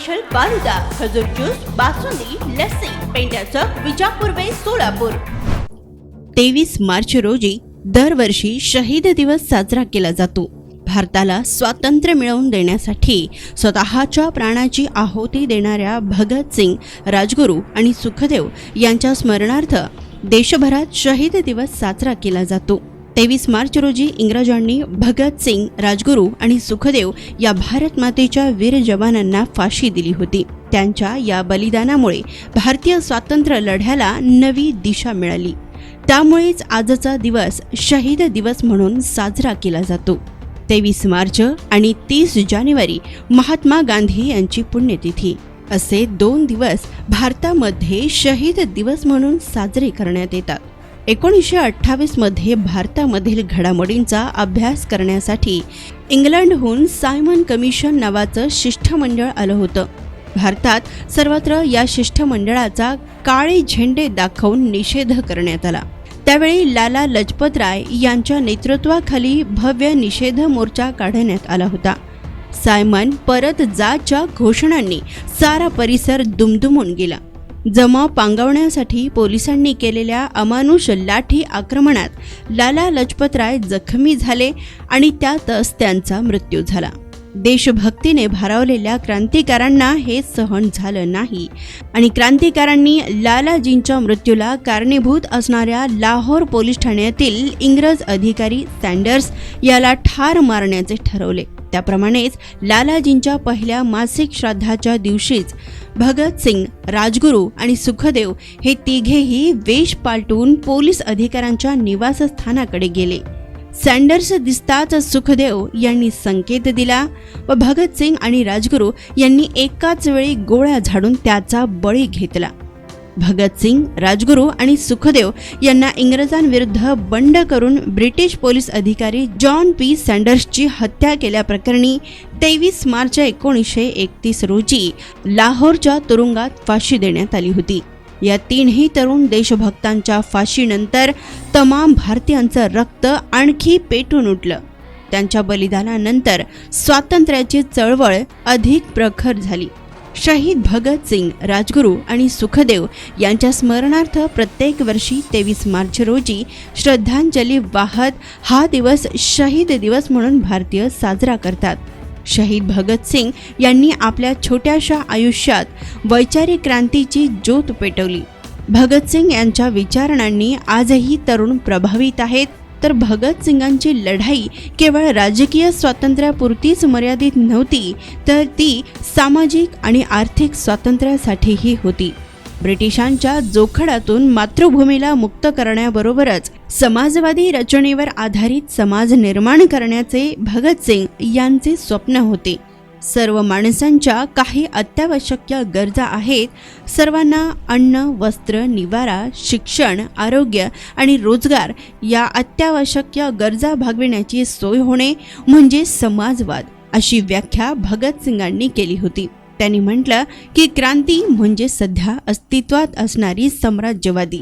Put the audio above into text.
Special falooda, खजूर juice, basundi, lassi, पेंड्याचं Vijapur वे सोलापूर। 23 मार्च रोजी दरवर्षी शहीद दिवस साजरा केला जातो। भारताला स्वातंत्र्य मिळवून देण्यासाठी स्वतःच्या प्राणाची आहुती देणाऱ्या भगत सिंग, राजगुरू आणि सुखदेव यांच्या स्मरणार्थ देशभरात शहीद दिवस साजरा केला जातो। 23 मार्च रोजी इंग्रजांनी भगत सिंग, राजगुरू आणि सुखदेव या भारत मातेच्या वीर जवानांना फाशी दिली होती। त्यांच्या या बलिदानामुळे भारतीय स्वातंत्र्य लढ्याला नवी दिशा मिळाली। त्यामुळेच आजचा दिवस शहीद दिवस म्हणून साजरा केला जातो। 23 मार्च आणि 30 जानेवारी महात्मा गांधी यांची पुण्यतिथी असे 2 दिवस भारतामध्ये शहीद दिवस म्हणून साजरे करण्यात येतात। 1928 मध्ये भारतामधील घडामोडींचा अभ्यास करण्यासाठी इंग्लंडहून सायमन कमिशन नावाचं शिष्टमंडळ आलं होतं। भारतात सर्वत्र या शिष्टमंडळाचा काळे झेंडे दाखवून निषेध करण्यात आला। त्यावेळी लाला लजपत राय यांच्या नेतृत्वाखाली भव्य निषेध मोर्चा काढण्यात आला होता। सायमन परत जाच्या घोषणांनी सारा परिसर दुमदुमून गेला। जमाव पांगवण्यासाठी पोलिसांनी केलेल्या अमानुष लाठी आक्रमणात लाला लजपत राय जखमी झाले आणि त्यातच त्यांचा मृत्यू झाला। देशभक्तीने भारावलेल्या क्रांतिकारांना हे सहन झालं नाही आणि क्रांतिकारांनी लालाजींच्या मृत्यूला कारणीभूत असणाऱ्या लाहोर पोलीस ठाण्यातील इंग्रज अधिकारी सँडर्स याला ठार मारण्याचे ठरवले। त्याप्रमाणेच लालाजींच्या पहिल्या मासिक श्राद्धाच्या दिवशीच भगत सिंग, राजगुरू आणि सुखदेव हे तिघेही वेश पालटून पोलीस अधिकाऱ्यांच्या निवासस्थानाकडे गेले। सँडर्स दिसताच सुखदेव यांनी संकेत दिला व भगत सिंग आणि राजगुरू यांनी एकाच वेळी गोळ्या झाडून त्याचा बळी घेतला। भगत सिंग, राजगुरू आणि सुखदेव यांना इंग्रजांविरुद्ध बंड करून ब्रिटिश पोलीस अधिकारी जॉन पी सँडर्सची हत्या केल्याप्रकरणी 23 मार्च 1931 रोजी लाहोरच्या तुरुंगात फाशी देण्यात आली होती। या 3ही तरुण देशभक्तांच्या फाशीनंतर तमाम भारतीयांचं रक्त आणखी पेटून उठलं। त्यांच्या बलिदानानंतर स्वातंत्र्याची चळवळ अधिक प्रखर झाली। शहीद भगत सिंग, राजगुरू आणि सुखदेव यांच्या स्मरणार्थ प्रत्येक वर्षी 23 मार्च रोजी श्रद्धांजली वाहत हा दिवस शहीद दिवस म्हणून भारतीय साजरा करतात। शहीद भगत सिंग यांनी आपल्या छोट्याशा आयुष्यात वैचारिक क्रांतीची ज्योत पेटवली। भगत सिंग यांच्या विचारांनी आजही तरुण प्रभावित आहेत। तर भगत सिंगांची लढाई केवळ राजकीय स्वातंत्र्यापुरतीच मर्यादित नव्हती, तर ती सामाजिक आणि आर्थिक स्वातंत्र्यासाठीही होती। ब्रिटिशांच्या जोखडातून मातृभूमीला मुक्त करण्याबरोबरच समाजवादी रचनेवर आधारित समाज निर्माण करण्याचे भगत सिंग यांचे स्वप्न होते। सर्व माणसांच्या काही अत्यावश्यक गरजा आहेत। सर्वांना अन्न, वस्त्र, निवारा, शिक्षण, आरोग्य आणि रोजगार या अत्यावश्यक गरजा भागविण्याची सोय होणे म्हणजे समाजवाद, अशी व्याख्या भगत सिंगांनी केली होती। त्यांनी म्हटलं की क्रांती म्हणजे सध्या अस्तित्वात असणारी साम्राज्यवादी